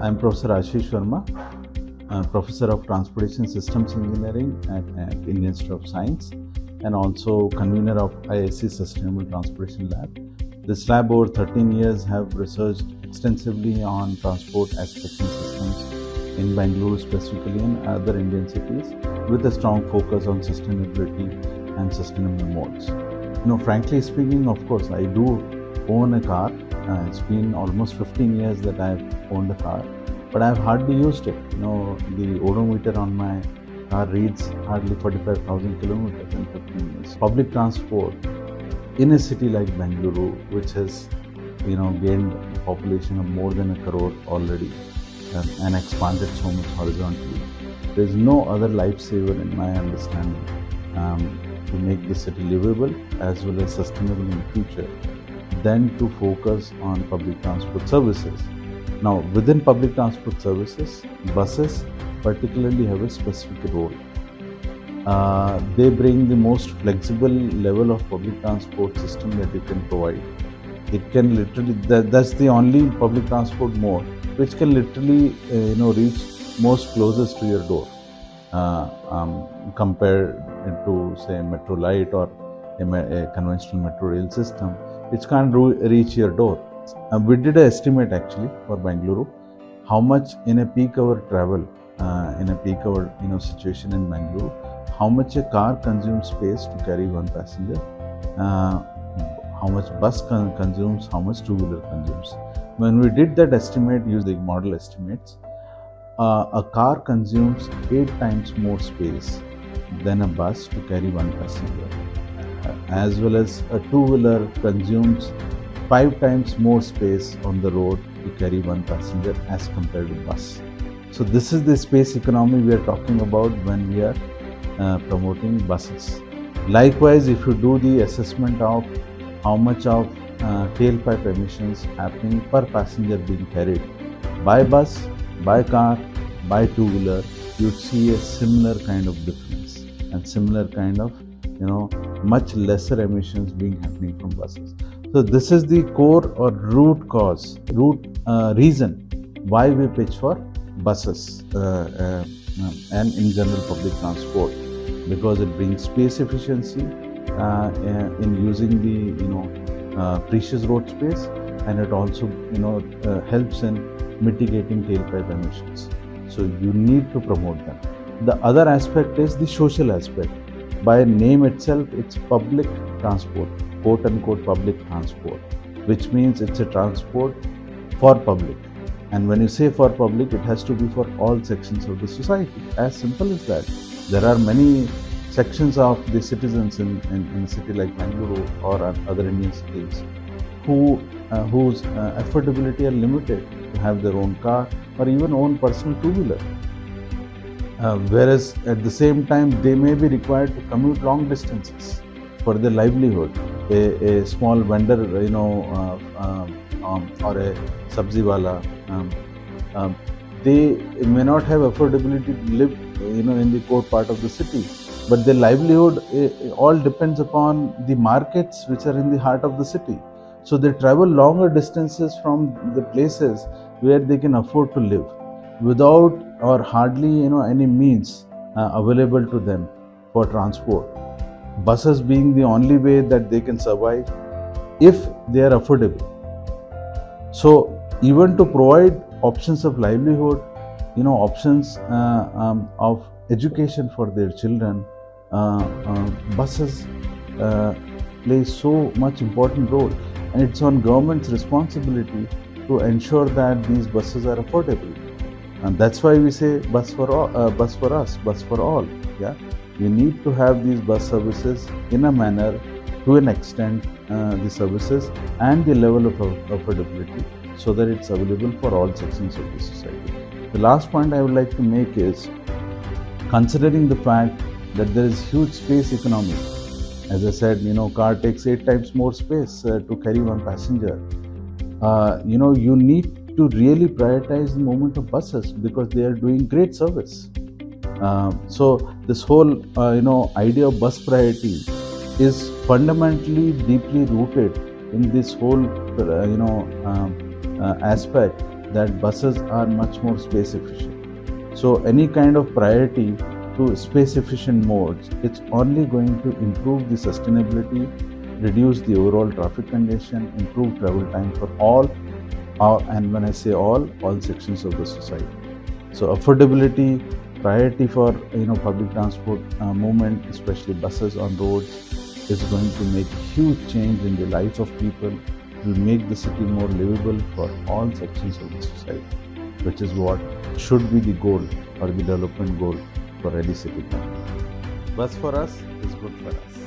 I'm Prof.Ashish Varma, Professor of Transportation Systems Engineering at Indian Institute of Science and also convener of IISc Sustainable Transportation Lab. This lab over 13 years have researched extensively on transport aspects and systems in Bengaluru specifically and other Indian cities with a strong focus on sustainability and sustainable modes. Frankly speaking, of course, I do own a car. It's been almost 15 years that I've owned a car, but I've hardly used it. The odometer on my car reads hardly 45,000 kilometers in 15 years. Public transport in a city like Bengaluru, which has gained a population of more than 1 crore already and expanded so much horizontally, there is no other lifesaver in my understanding to make the city livable as well as sustainable in the future than to focus on public transport services. Now, within public transport services, buses particularly have a specific role. They bring the most flexible level of public transport system that you can provide. It can literally, that's the only public transport mode which can literally reach most closest to your door compared to say Metro Light or a conventional metro rail system, which can't reach your door. We did an estimate actually for Bengaluru, how much in a peak hour travel, in a peak hour situation in Bengaluru, how much a car consumes space to carry one passenger, how much bus consumes, how much two-wheeler consumes. When we did that estimate using model estimates, a car consumes 8 times more space than a bus to carry one passenger, as well as a two-wheeler consumes 5 times more space on the road to carry one passenger as compared to bus. So this is the space economy we are talking about when we are promoting buses. Likewise, if you do the assessment of how much of tailpipe emissions happening per passenger being carried by bus, by car, by two-wheeler, you'd see a similar kind of difference and similar kind of much lesser emissions being happening from buses. So this is the core or root cause, reason why we pitch for buses and in general public transport, because it brings space efficiency in using the precious road space, and it also helps in mitigating tailpipe emissions. So you need to promote them. The other aspect is the social aspect. By name itself, it's public transport, quote unquote public transport, which means it's a transport for public. And when you say for public, it has to be for all sections of the society. As simple as that. There are many sections of the citizens in a city like Bengaluru or other Indian cities whose affordability are limited to have their own car or even own personal two-wheeler. Whereas at the same time, they may be required to commute long distances for their livelihood. A small vendor, or a sabzi wala, they may not have affordability to live, in the core part of the city. But their livelihood all depends upon the markets which are in the heart of the city. So they travel longer distances from the places where they can afford to live without or hardly any means available to them for transport. Buses being the only way that they can survive if they are affordable. So even to provide options of livelihood, options of education for their children, buses play so much important role, and it's on government's responsibility to ensure that these buses are affordable. And that's why we say bus for us, bus for all. Yeah, you need to have these bus services in a manner, to an extent, the services and the level of affordability, so that it's available for all sections of the society. The last point I would like to make is, considering the fact that there is huge space economy. As I said, car takes 8 times more space to carry one passenger. You need to really prioritize the movement of buses because they are doing great service. So this whole idea of bus priority is fundamentally deeply rooted in this whole aspect that buses are much more space efficient. So any kind of priority to space efficient modes, it's only going to improve the sustainability, reduce the overall traffic congestion, improve travel time for all, and when I say all sections of the society. So affordability, priority for public transport movement, especially buses on roads, is going to make huge change in the life of people. It will make the city more livable for all sections of the society, which is what should be the goal or the development goal for any city. Bus for us is good for us.